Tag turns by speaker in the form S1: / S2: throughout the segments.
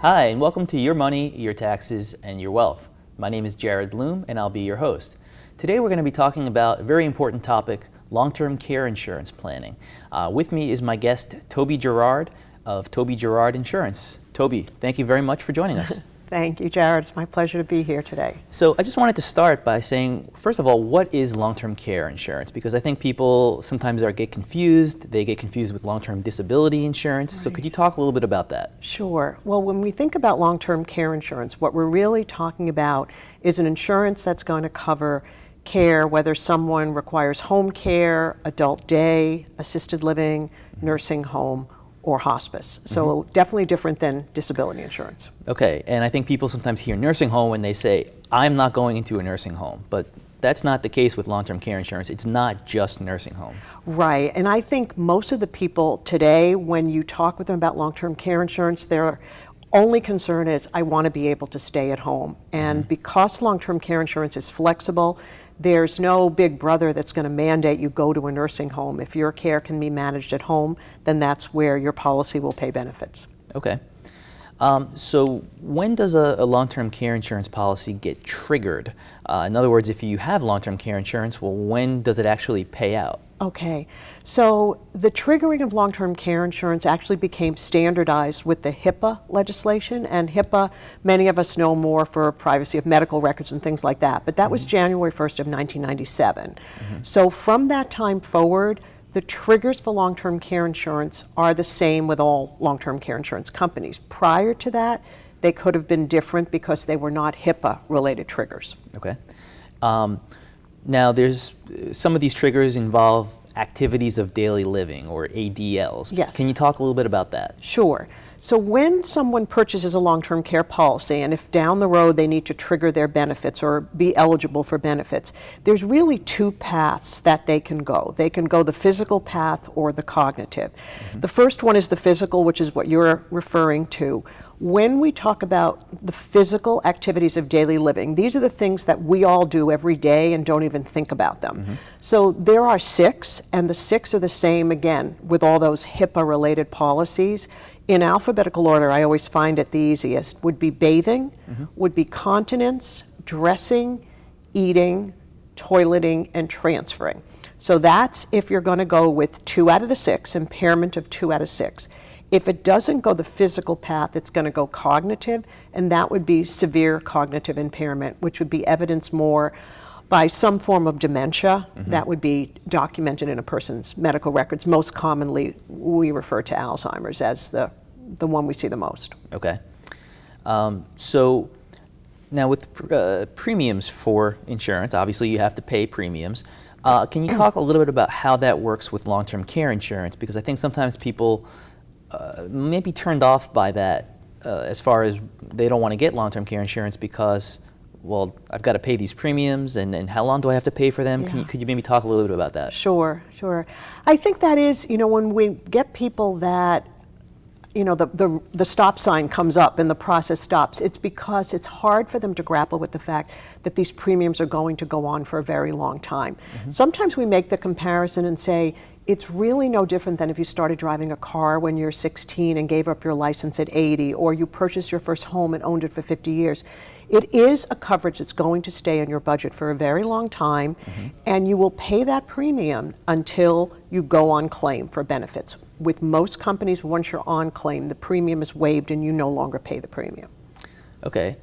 S1: Hi, and welcome to Your Money, Your Taxes, and Your Wealth. My name is Jared Bloom, and I'll be your host. Today we're going to be talking about a very important topic, long-term care insurance planning. With me is my guest, Toby Gerard of Toby Gerard Insurance. Toby, thank you very much for joining us.
S2: Thank you, Jared. It's my pleasure to be here today.
S1: So I just wanted to start by saying, first of all, what is long-term care insurance? Because I think people sometimes get confused. They get confused with long-term disability insurance. Right. So could you talk a little bit about that?
S2: Sure. Well, when we think about long-term care insurance, what we're really talking about is an insurance that's going to cover care, whether someone requires home care, adult day, assisted living, nursing home, or hospice. So definitely different than disability insurance.
S1: Okay, and I think people sometimes hear nursing home and they say, I'm not going into a nursing home, but that's not the case with long-term care insurance. It's not just nursing home.
S2: Right, and I think most of the people today, when you talk with them about long-term care insurance, their only concern is, I want to be able to stay at home. And because long-term care insurance is flexible, there's no big brother that's going to mandate you go to a nursing home. If your care can be managed at home, then that's where your policy will pay benefits.
S1: Okay. So when does a long-term care insurance policy get triggered? In other words, if you have long-term care insurance, well, when does it actually pay out?
S2: Okay, so the triggering of long-term care insurance actually became standardized with the HIPAA legislation, and HIPAA, many of us know more for privacy of medical records and things like that, but that was January 1st of 1997. So from that time forward, the triggers for long-term care insurance are the same with all long-term care insurance companies. Prior to that, they could have been different because they were not HIPAA-related triggers.
S1: Okay. Now, there's some of these triggers involve activities of daily living, or ADLs.
S2: Yes.
S1: Can you talk a little bit about that?
S2: Sure. So when someone purchases a long-term care policy, and if down the road they need to trigger their benefits or be eligible for benefits, there's really two paths that they can go. They can go the physical path or the cognitive. The first one is the physical, which is what you're referring to. When we talk about the physical activities of daily living, these are the things that we all do every day and don't even think about them. So there are 6, and the 6 are the same, again, with all those HIPAA-related policies. In alphabetical order, I always find it the easiest, would be bathing, would be continence, dressing, eating, toileting, and transferring. So that's if you're going to go with 2 out of the 6, impairment of 2 out of 6. If it doesn't go the physical path, it's going to go cognitive, and that would be severe cognitive impairment, which would be evidenced more by some form of dementia that would be documented in a person's medical records. Most commonly, we refer to Alzheimer's as the one we see the most.
S1: Okay. So now with premiums for insurance, obviously you have to pay premiums. Can you talk a little bit about how that works with long-term care insurance? Because I think sometimes people may be turned off by that as far as they don't want to get long-term care insurance because, well, I've got to pay these premiums, and how long do I have to pay for them?
S2: Yeah.
S1: Could you maybe talk a little bit about that?
S2: Sure. I think that is, when we get people that, the stop sign comes up and the process stops, it's because it's hard for them to grapple with the fact that these premiums are going to go on for a very long time. Sometimes we make the comparison and say, it's really no different than if you started driving a car when you're 16 and gave up your license at 80, or you purchased your first home and owned it for 50 years. It is a coverage that's going to stay in your budget for a very long time, and you will pay that premium until you go on claim for benefits. With most companies, once you're on claim, the premium is waived and you no longer pay the premium.
S1: Okay.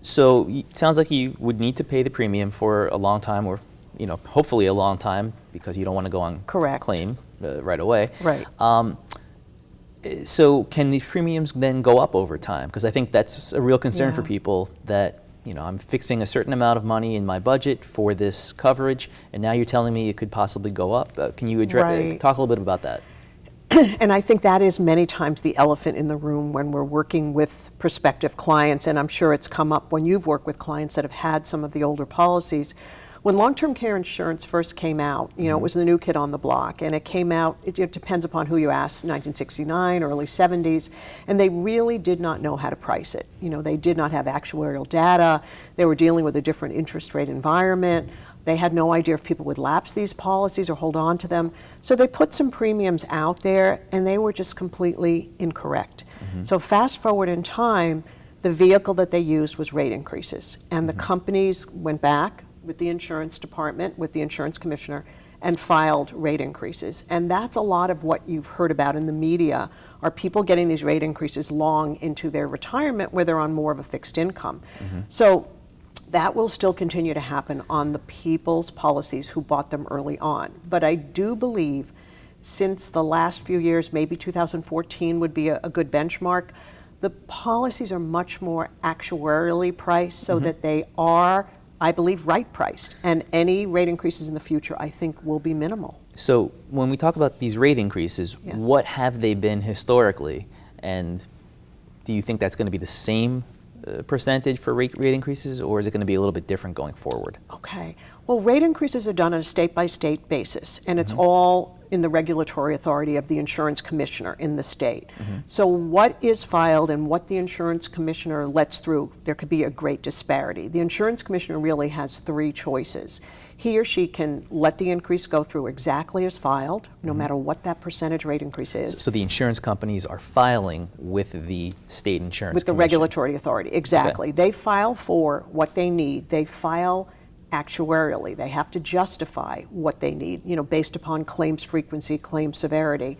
S1: So it sounds like you would need to pay the premium for a long time, or hopefully a long time, because you don't want to go on claim right away.
S2: Right.
S1: So can these premiums then go up over time? Because I think that's a real concern for people that, I'm fixing a certain amount of money in my budget for this coverage, and now you're telling me it could possibly go up. Can you talk a little bit about that?
S2: And I think that is many times the elephant in the room when we're working with prospective clients, and I'm sure it's come up when you've worked with clients that have had some of the older policies. When long-term care insurance first came out, it was the new kid on the block, and it came out, it depends upon who you ask, 1969, early 70s, and they really did not know how to price it. They did not have actuarial data. They were dealing with a different interest rate environment. They had no idea if people would lapse these policies or hold on to them. So they put some premiums out there, and they were just completely incorrect. So fast forward in time, the vehicle that they used was rate increases. And the companies went back with the insurance department, with the insurance commissioner, and filed rate increases. And that's a lot of what you've heard about in the media, are people getting these rate increases long into their retirement where they're on more of a fixed income. So that will still continue to happen on the people's policies who bought them early on. But I do believe since the last few years, maybe 2014 would be a good benchmark, the policies are much more actuarially priced so that they are, I believe, right priced. And any rate increases in the future, I think, will be minimal.
S1: So when we talk about these rate increases,
S2: Yes.
S1: what have they been historically? And do you think that's going to be the same percentage for rate increases, or is it going to be a little bit different going forward?
S2: Okay. Well, rate increases are done on a state-by-state basis, and it's all in the regulatory authority of the insurance commissioner in the state. So what is filed and what the insurance commissioner lets through, there could be a great disparity. The insurance commissioner really has three choices. He or she can let the increase go through exactly as filed, no matter what that percentage rate increase is.
S1: So the insurance companies are filing with the state insurance
S2: With the
S1: commission.
S2: regulatory authority, exactly. They file for what they need. They file actuarially. They have to justify what they need, based upon claims frequency, claim severity.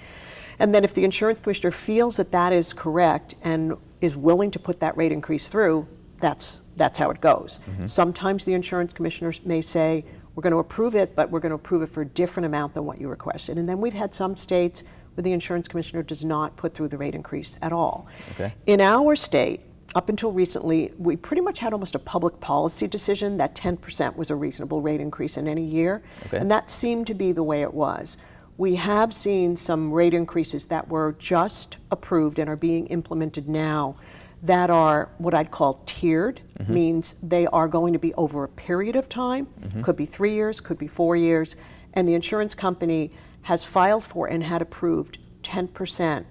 S2: And then if the insurance commissioner feels that that is correct and is willing to put that rate increase through, that's how it goes. Sometimes the insurance commissioners may say, we're going to approve it, but we're going to approve it for a different amount than what you requested. And then we've had some states where the insurance commissioner does not put through the rate increase at all.
S1: Okay.
S2: In our state, up until recently, we pretty much had almost a public policy decision that 10% was a reasonable rate increase in any year.
S1: Okay.
S2: And that seemed to be the way it was. We have seen some rate increases that were just approved and are being implemented now that are what I'd call tiered, means they are going to be over a period of time, could be 3 years, could be 4 years, and the insurance company has filed for and had approved 10%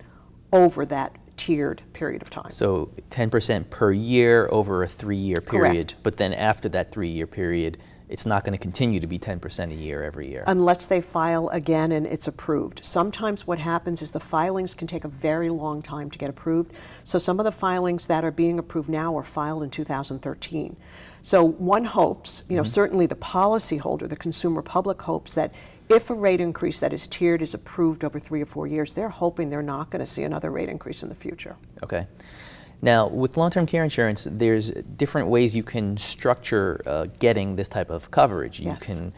S2: over that tiered period of time.
S1: So 10% per year over a 3-year period,
S2: Correct.
S1: but then after that 3-year period, it's not going to continue to be 10% a year every year.
S2: Unless they file again and it's approved. Sometimes what happens is the filings can take a very long time to get approved. So some of the filings that are being approved now were filed in 2013. So one hopes, certainly the policyholder, the consumer public hopes that if a rate increase that is tiered is approved over 3 or 4 years, they're hoping they're not going to see another rate increase in the future.
S1: Okay. Now, with long-term care insurance, there's different ways you can structure getting this type of coverage. You
S2: Yes.
S1: can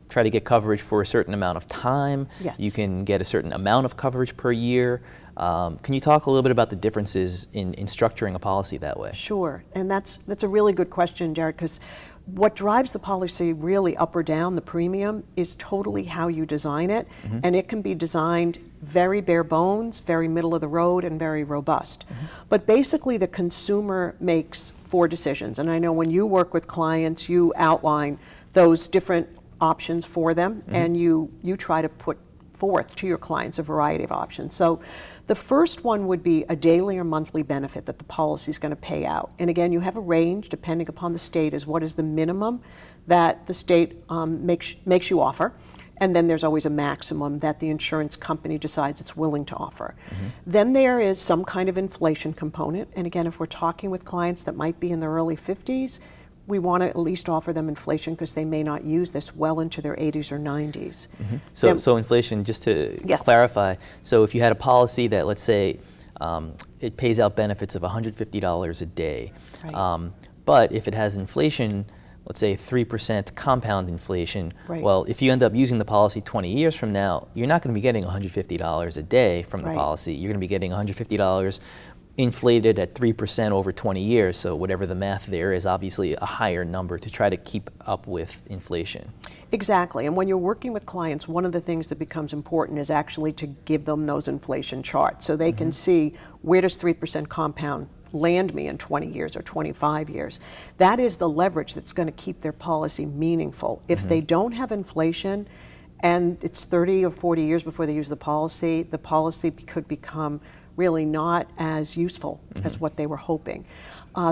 S1: try to get coverage for a certain amount of time.
S2: Yes.
S1: You can get a certain amount of coverage per year. Can you talk a little bit about the differences in structuring a policy that way?
S2: Sure, and that's a really good question, Jared, because what drives the policy really up or down the premium is totally how you design it, and it can be designed very bare bones, very middle of the road, and very robust. But basically the consumer makes 4 decisions, and I know when you work with clients, you outline those different options for them, and you try to put forth to your clients a variety of options. So the first one would be a daily or monthly benefit that the policy is going to pay out. And again, you have a range depending upon the state as what is the minimum that the state makes you offer. And then there's always a maximum that the insurance company decides it's willing to offer. Then there is some kind of inflation component. And again, if we're talking with clients that might be in their early 50s, we want to at least offer them inflation because they may not use this well into their 80s or 90s.
S1: So inflation, just to
S2: Yes.
S1: clarify, so if you had a policy that, let's say, it pays out benefits of $150 a day,
S2: Right.
S1: but if it has inflation, let's say 3% compound inflation,
S2: Right.
S1: well, if you end up using the policy 20 years from now, you're not going to be getting $150 a day from the
S2: Right.
S1: policy. You're going to be getting $150 inflated at 3% over 20 years, so whatever the math there is, obviously a higher number to try to keep up with inflation.
S2: Exactly, and when you're working with clients, one of the things that becomes important is actually to give them those inflation charts so they can see where does 3% compound land me in 20 years or 25 years. That is the leverage that's going to keep their policy meaningful. If they don't have inflation and it's 30 or 40 years before they use the policy could become really not as useful as what they were hoping.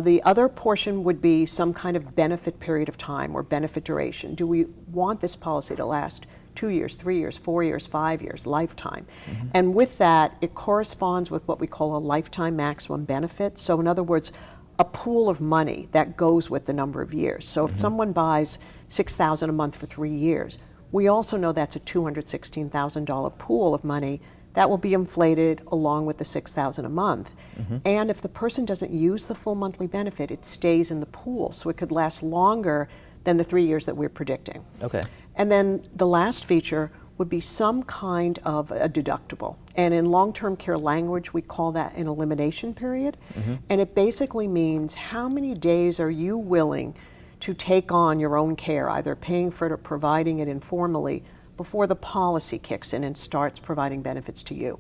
S2: The other portion would be some kind of benefit period of time or benefit duration. Do we want this policy to last 2 years, 3 years, 4 years, 5 years, lifetime. And with that, it corresponds with what we call a lifetime maximum benefit. So in other words, a pool of money that goes with the number of years. So if someone buys $6,000 a month for 3 years, we also know that's a $216,000 pool of money that will be inflated along with the $6,000 a month. And if the person doesn't use the full monthly benefit, it stays in the pool, so it could last longer than the 3 years that we're predicting.
S1: Okay.
S2: And then the last feature would be some kind of a deductible. And in long-term care language, we call that an elimination period. And it basically means how many days are you willing to take on your own care, either paying for it or providing it informally, before the policy kicks in and starts providing benefits to you.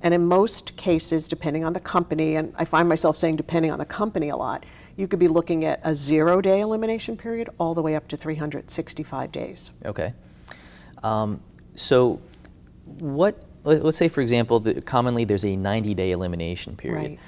S2: And in most cases, depending on the company, and I find myself saying depending on the company a lot, you could be looking at a 0-day elimination period all the way up to 365 days.
S1: Okay. So let's say, for example, that commonly there's a 90-day elimination period.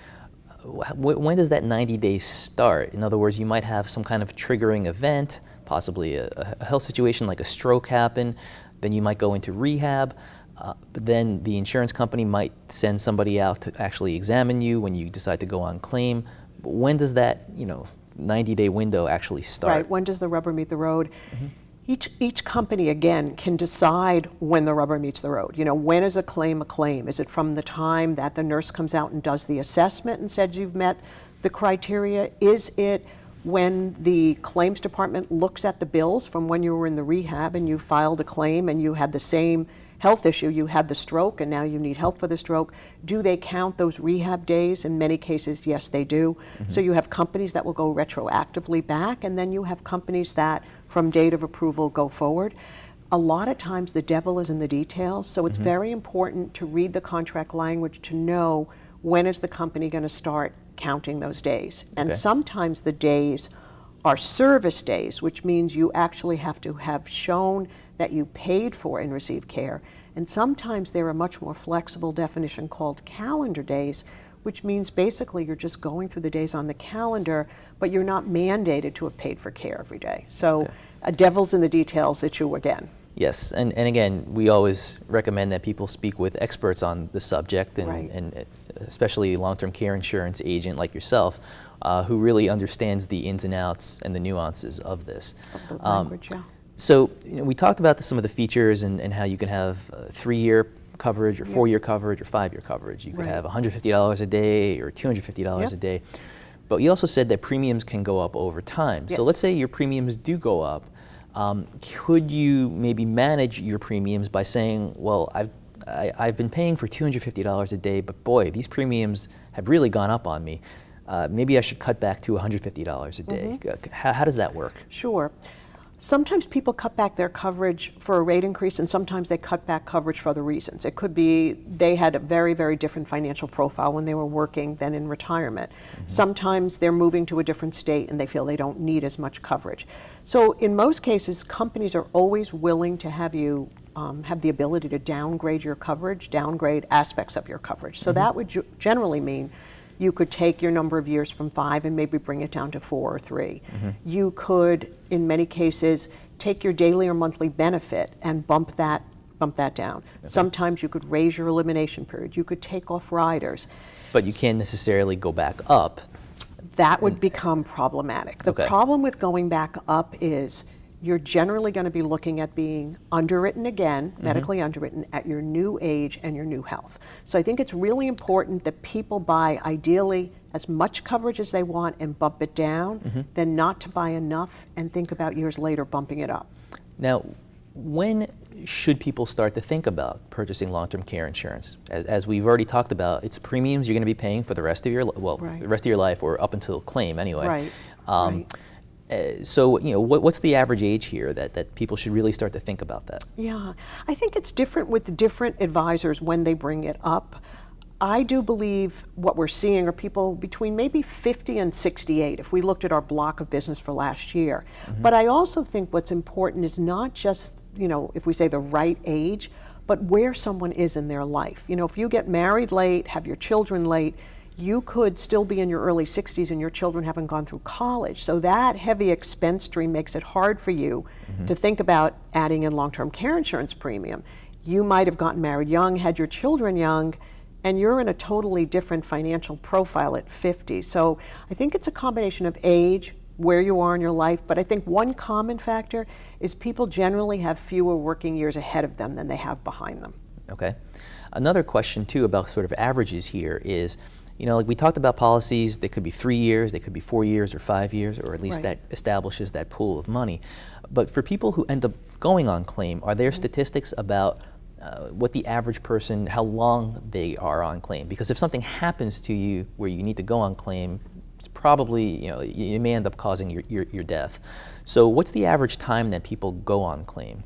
S1: When does that 90 days start? In other words, you might have some kind of triggering event, possibly a health situation like a stroke happen, then you might go into rehab, but then the insurance company might send somebody out to actually examine you when you decide to go on claim. When does that 90-day window actually start?
S2: Right, when does the rubber meet the road? Each company, again, can decide when the rubber meets the road. When is a claim a claim? Is it from the time that the nurse comes out and does the assessment and says you've met the criteria? Is it when the claims department looks at the bills from when you were in the rehab and you filed a claim and you had the same health issue, you had the stroke and now you need help for the stroke? Do they count those rehab days? In many cases, yes, they do. So you have companies that will go retroactively back, and then you have companies that from date of approval go forward. A lot of times the devil is in the details, so it's very important to read the contract language to know when is the company going to start counting those days. And sometimes the days are service days, which means you actually have to have shown that you paid for and received care. And sometimes they're a much more flexible definition called calendar days, which means basically you're just going through the days on the calendar, but you're not mandated to have paid for care every day. So a devil's in the details issue again.
S1: Yes, and again, we always recommend that people speak with experts on the subject, and especially a long-term care insurance agent like yourself, who really understands the ins and outs and the nuances of this.
S2: Of the language,
S1: So we talked about some of the features and how you can have 3-year coverage or 4-year coverage or 5-year coverage. You could have $150 a day or $250 a day. But you also said that premiums can go up over time. So let's say your premiums do go up. Could you maybe manage your premiums by saying, well, I've been paying for $250 a day, but boy, these premiums have really gone up on me. Maybe I should cut back to $150 a day. How does that work?
S2: Sure. Sometimes people cut back their coverage for a rate increase, and sometimes they cut back coverage for other reasons. It could be they had a very, very different financial profile when they were working than in retirement. Sometimes they're moving to a different state and they feel they don't need as much coverage. So in most cases, companies are always willing to have you have the ability to downgrade your coverage, downgrade aspects of your coverage. So that would generally mean you could take your number of years from 5 and maybe bring it down to 4 or 3. You could, in many cases, take your daily or monthly benefit and bump that down. Sometimes you could raise your elimination period. You could take off riders.
S1: But you can't necessarily go back up.
S2: That would become problematic. The problem with going back up is you're generally going to be looking at being underwritten again, medically underwritten, at your new age and your new health. So I think it's really important that people buy, ideally, as much coverage as they want and bump it down, than not to buy enough and think about years later bumping it up.
S1: Now, when should people start to think about purchasing long-term care insurance? As we've already talked about, it's premiums you're going to be paying for the rest of your the rest of your life, or up until claim anyway. So, what's the average age here that people should really start to think about that?
S2: Yeah, I think it's different with different advisors when they bring it up. I do believe what we're seeing are people between maybe 50 and 68, if we looked at our block of business for last year. But I also think what's important is not just, if we say the right age, but where someone is in their life. If you get married late, have your children late, you could still be in your early 60s and your children haven't gone through college. So that heavy expense stream makes it hard for you to think about adding in long-term care insurance premium. You might have gotten married young, had your children young, and you're in a totally different financial profile at 50. So I think it's a combination of age, where you are in your life, but I think one common factor is people generally have fewer working years ahead of them than they have behind them.
S1: Okay. Another question too about sort of averages here is, like we talked about policies, they could be 3 years, they could be 4 years or 5 years, or at least that establishes that pool of money. But for people who end up going on claim, are there statistics about what the average person, how long they are on claim? Because if something happens to you where you need to go on claim, it's probably, you may end up causing your death. So what's the average time that people go on claim?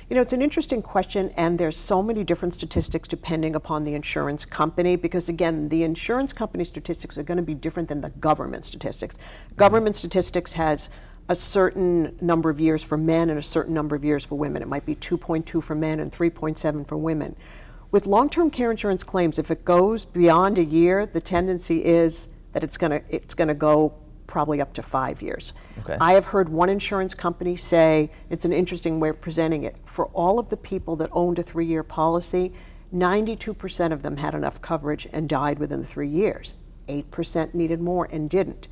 S2: It's an interesting question, and there's so many different statistics depending upon the insurance company, because again, the insurance company statistics are going to be different than the government statistics. Government statistics has a certain number of years for men and a certain number of years for women. It might be 2.2 for men and 3.7 for women. With long-term care insurance claims, if it goes beyond a year, the tendency is that it's going to go probably up to 5 years.
S1: Okay.
S2: I have heard one insurance company say, it's an interesting way of presenting it, for all of the people that owned a 3-year policy, 92% of them had enough coverage and died within the 3 years. 8% needed more and didn't.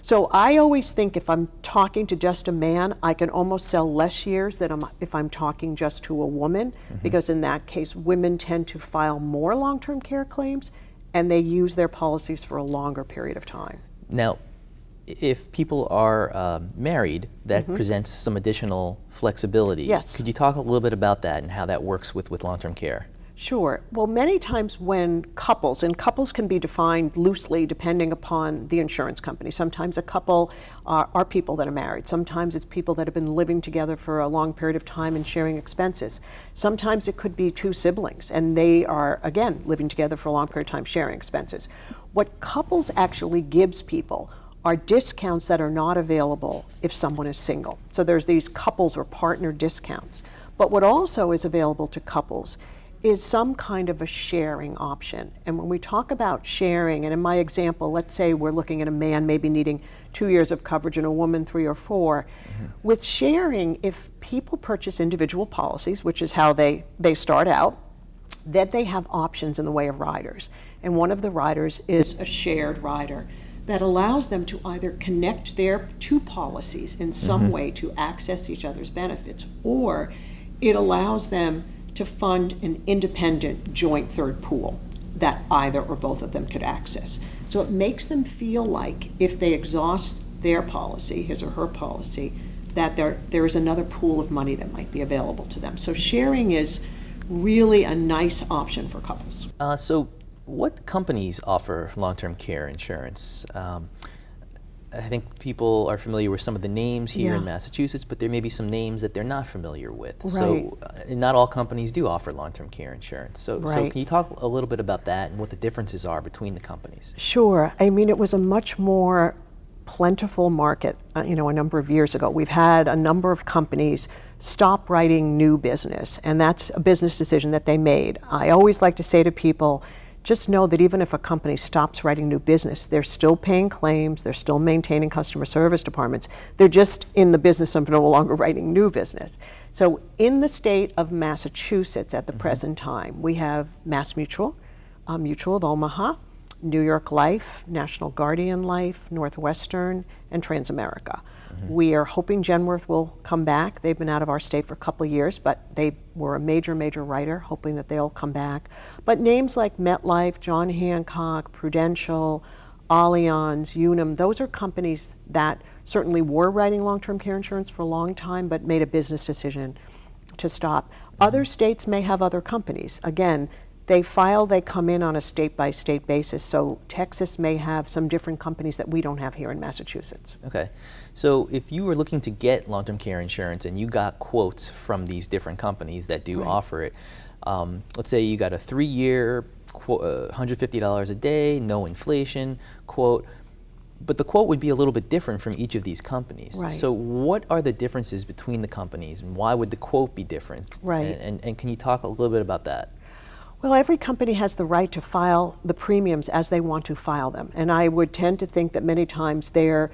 S2: So I always think if I'm talking to just a man, I can almost sell less years than if I'm talking just to a woman, because in that case, women tend to file more long-term care claims and they use their policies for a longer period of time.
S1: Now, if people are married, that presents some additional flexibility.
S2: Yes.
S1: Could you talk a little bit about that and how that works with long-term care?
S2: Sure. Well, many times when couples, and couples can be defined loosely depending upon the insurance company. Sometimes a couple are people that are married. Sometimes it's people that have been living together for a long period of time and sharing expenses. Sometimes it could be two siblings and they are, again, living together for a long period of time sharing expenses. What couples actually gives people are discounts that are not available if someone is single. So there's these couples or partner discounts. But what also is available to couples is some kind of a sharing option. And when we talk about sharing, and in my example, let's say we're looking at a man maybe needing 2 years of coverage and a woman 3 or 4. With sharing, if people purchase individual policies, which is how they start out, then they have options in the way of riders. And one of the riders is a shared rider that allows them to either connect their two policies in some way to access each other's benefits, or it allows them to fund an independent joint third pool that either or both of them could access. So it makes them feel like if they exhaust their policy, his or her policy, that there is another pool of money that might be available to them. So sharing is really a nice option for couples.
S1: So what companies offer long-term care insurance? I think people are familiar with some of the names here in Massachusetts, but there may be some names that they're not familiar with.
S2: Right.
S1: So not all companies do offer long-term care insurance. So can you talk a little bit about that and what the differences are between the companies?
S2: Sure. I mean, it was a much more plentiful market, a number of years ago. We've had a number of companies stop writing new business, and that's a business decision that they made. I always like to say to people, just know that even if a company stops writing new business, they're still paying claims, they're still maintaining customer service departments. They're just in the business of no longer writing new business. So in the state of Massachusetts at the present time, we have Mass Mutual, Mutual of Omaha, New York Life, National Guardian Life, Northwestern, and Transamerica. We are hoping Genworth will come back. They've been out of our state for a couple of years, but they were a major writer, hoping that they'll come back. But names like MetLife, John Hancock, Prudential, Allianz, Unum, those are companies that certainly were writing long-term care insurance for a long time, but made a business decision to stop. Other states may have other companies. Again, they come in on a state-by-state basis, so Texas may have some different companies that we don't have here in Massachusetts.
S1: Okay. So if you were looking to get long-term care insurance and you got quotes from these different companies that do offer it, let's say you got a 3-year, $150 a day, no inflation quote, but the quote would be a little bit different from each of these companies.
S2: Right.
S1: So what are the differences between the companies and why would the quote be different?
S2: Right.
S1: And can you talk a little bit about that?
S2: Well, every company has the right to file the premiums as they want to file them. And I would tend to think that many times they're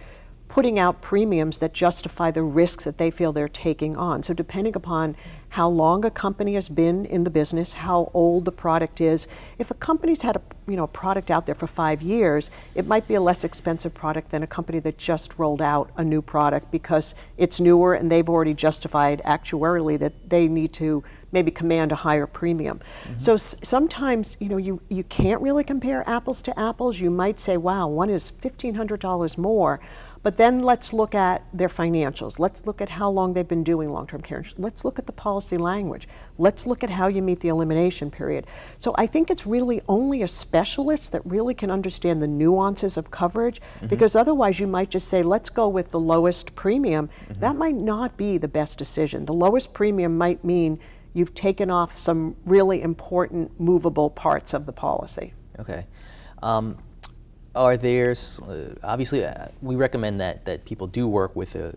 S2: putting out premiums that justify the risks that they feel they're taking on. So depending upon how long a company has been in the business, how old the product is, if a company's had a product out there for 5 years, it might be a less expensive product than a company that just rolled out a new product because it's newer and they've already justified actuarially that they need to maybe command a higher premium. So sometimes you can't really compare apples to apples. You might say, wow, one is $1,500 more. But then let's look at their financials. Let's look at how long they've been doing long-term care insurance. Let's look at the policy language. Let's look at how you meet the elimination period. So I think it's really only a specialist that really can understand the nuances of coverage, because otherwise you might just say, let's go with the lowest premium. That might not be the best decision. The lowest premium might mean you've taken off some really important movable parts of the policy.
S1: Okay. Are there, obviously, we recommend that people do work with a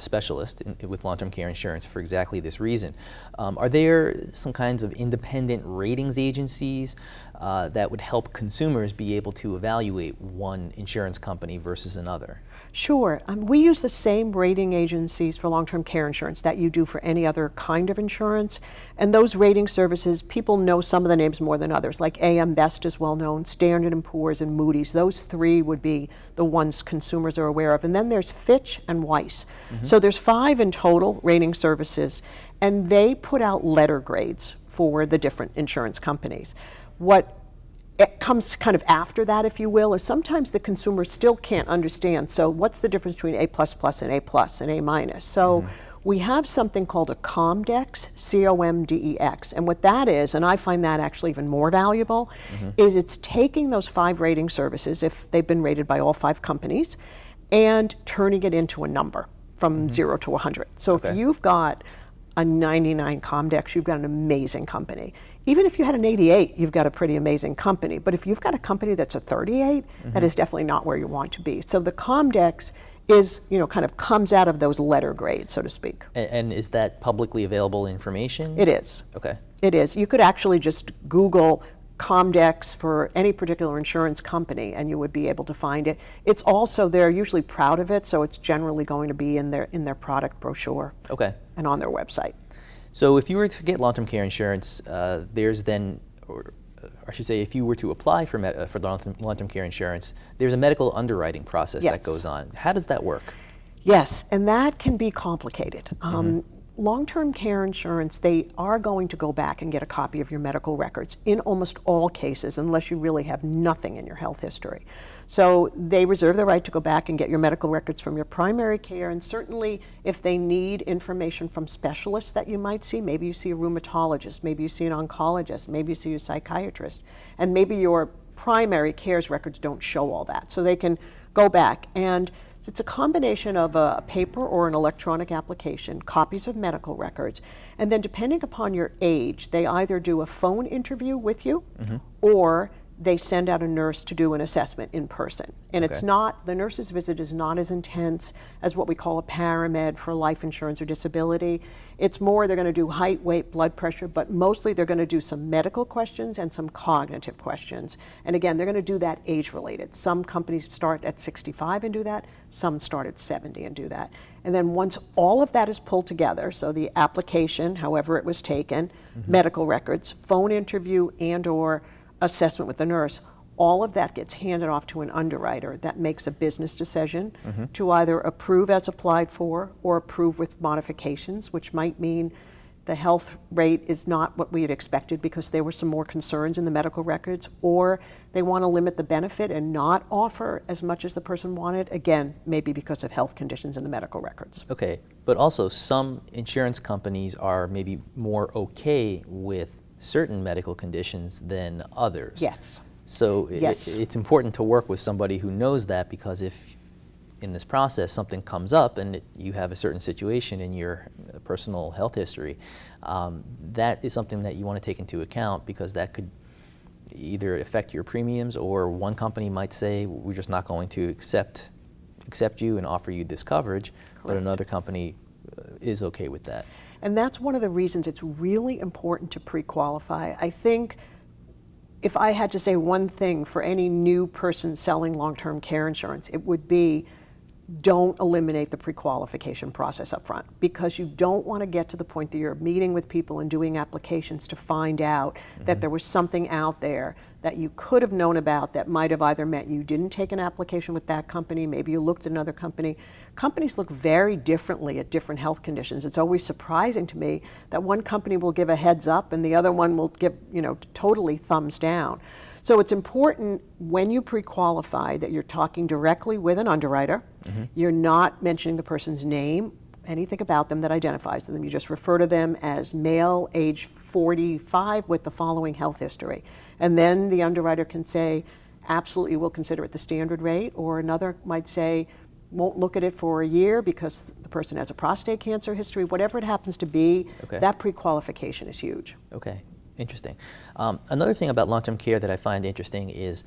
S1: specialist with long-term care insurance for exactly this reason. Are there some kinds of independent ratings agencies that would help consumers be able to evaluate one insurance company versus another?
S2: Sure. We use the same rating agencies for long-term care insurance that you do for any other kind of insurance. And those rating services, people know some of the names more than others, like AM Best is well known, Standard & Poor's and Moody's. Those three would be the ones consumers are aware of. And then there's Fitch and Weiss. So there's 5 in total rating services, and they put out letter grades for the different insurance companies. What it comes kind of after that, if you will, is sometimes the consumer still can't understand. So what's the difference between A++ and A+ and A-? So we have something called a Comdex, C-O-M-D-E-X. And what that is, and I find that actually even more valuable, is it's taking those 5 rating services, if they've been rated by all 5 companies, and turning it into a number from 0 to 100. So if you've got a 99 Comdex, you've got an amazing company. Even if you had an 88, you've got a pretty amazing company. But if you've got a company that's a 38, that is definitely not where you want to be. So the Comdex is, kind of comes out of those letter grades, so to speak.
S1: And is that publicly available information?
S2: It is.
S1: Okay.
S2: It is. You could actually just Google Comdex for any particular insurance company and you would be able to find it. It's also, they're usually proud of it, so it's generally going to be in their product brochure.
S1: Okay.
S2: And on their website.
S1: So if you were to get long-term care insurance, there's then, or I should say, if you were to apply for long-term care insurance, there's a medical underwriting process that goes on. How does that work?
S2: Yes, and that can be complicated. Long-term care insurance, they are going to go back and get a copy of your medical records in almost all cases, unless you really have nothing in your health history. So they reserve the right to go back and get your medical records from your primary care, and certainly if they need information from specialists that you might see, maybe you see a rheumatologist, maybe you see an oncologist, maybe you see a psychiatrist, and maybe your primary care's records don't show all that. So they can go back, and it's a combination of a paper or an electronic application, copies of medical records, and then depending upon your age, they either do a phone interview with you or they send out a nurse to do an assessment in person. And it's not, the nurse's visit is not as intense as what we call a paramed for life insurance or disability. It's more, they're going to do height, weight, blood pressure, but mostly they're going to do some medical questions and some cognitive questions. And again, they're going to do that age-related. Some companies start at 65 and do that, some start at 70 and do that. And then once all of that is pulled together, so the application, however it was taken, medical records, phone interview and/or assessment with the nurse, all of that gets handed off to an underwriter that makes a business decision to either approve as applied for or approve with modifications, which might mean the health rate is not what we had expected because there were some more concerns in the medical records, or they want to limit the benefit and not offer as much as the person wanted, again, maybe because of health conditions in the medical records.
S1: Okay, but also some insurance companies are maybe more okay with certain medical conditions than others.
S2: Yes.
S1: So
S2: Yes.
S1: it's important to work with somebody who knows that, because if in this process something comes up and you have a certain situation in your personal health history, that is something that you want to take into account, because that could either affect your premiums, or one company might say, we're just not going to accept you and offer you this coverage, but another company is okay with that.
S2: And that's one of the reasons it's really important to pre-qualify. I think if I had to say one thing for any new person selling long-term care insurance, it would be don't eliminate the pre-qualification process up front, because you don't want to get to the point that you're meeting with people and doing applications to find out that there was something out there that you could have known about that might have either meant you didn't take an application with that company, maybe you looked at another company. Companies look very differently at different health conditions. It's always surprising to me that one company will give a heads up and the other one will give, totally thumbs down. So it's important when you pre-qualify that you're talking directly with an underwriter. You're not mentioning the person's name, anything about them that identifies them. You just refer to them as male, age 45 with the following health history. And then the underwriter can say, absolutely, we'll consider it the standard rate, or another might say, won't look at it for a year because the person has a prostate cancer history. Whatever it happens to be, that pre-qualification is huge.
S1: Okay. Interesting. Another thing about long-term care that I find interesting is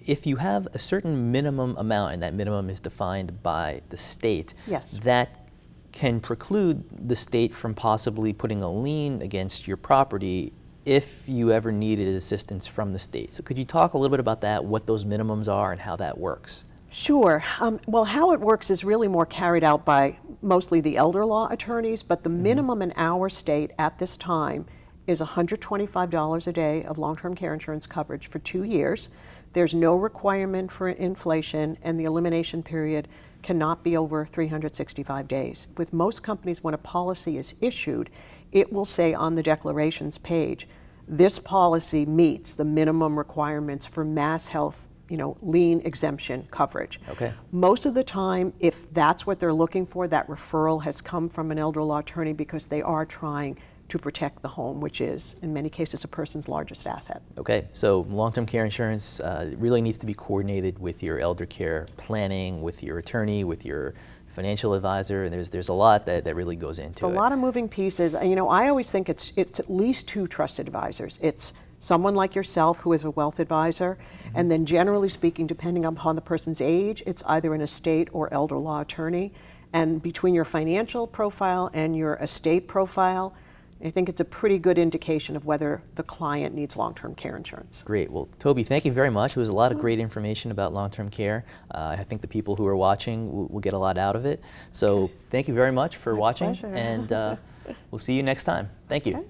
S1: if you have a certain minimum amount, and that minimum is defined by the state, that can preclude the state from possibly putting a lien against your property if you ever needed assistance from the state. So could you talk a little bit about that, what those minimums are and how that works?
S2: Sure. Well, how it works is really more carried out by mostly the elder law attorneys, but the minimum in our state at this time is $125 a day of long-term care insurance coverage for 2 years. There's no requirement for inflation, and the elimination period cannot be over 365 days. With most companies, when a policy is issued, it will say on the declarations page, this policy meets the minimum requirements for mass health, lien exemption coverage. Most of the time, if that's what they're looking for, that referral has come from an elder law attorney because they are trying to protect the home, which is, in many cases, a person's largest asset.
S1: Okay, so long-term care insurance really needs to be coordinated with your elder care planning, with your attorney, with your financial advisor, and there's a lot that really goes into it.
S2: It's a lot of moving pieces. I always think it's at least 2 trusted advisors. It's someone like yourself who is a wealth advisor, and then generally speaking, depending upon the person's age, it's either an estate or elder law attorney. And between your financial profile and your estate profile, I think it's a pretty good indication of whether the client needs long-term care insurance.
S1: Great. Well, Toby, thank you very much. It was a lot of great information about long-term care. I think the people who are watching will get a lot out of it. So thank you very much for watching,
S2: pleasure.
S1: and we'll see you next time. Thank you.
S2: Okay.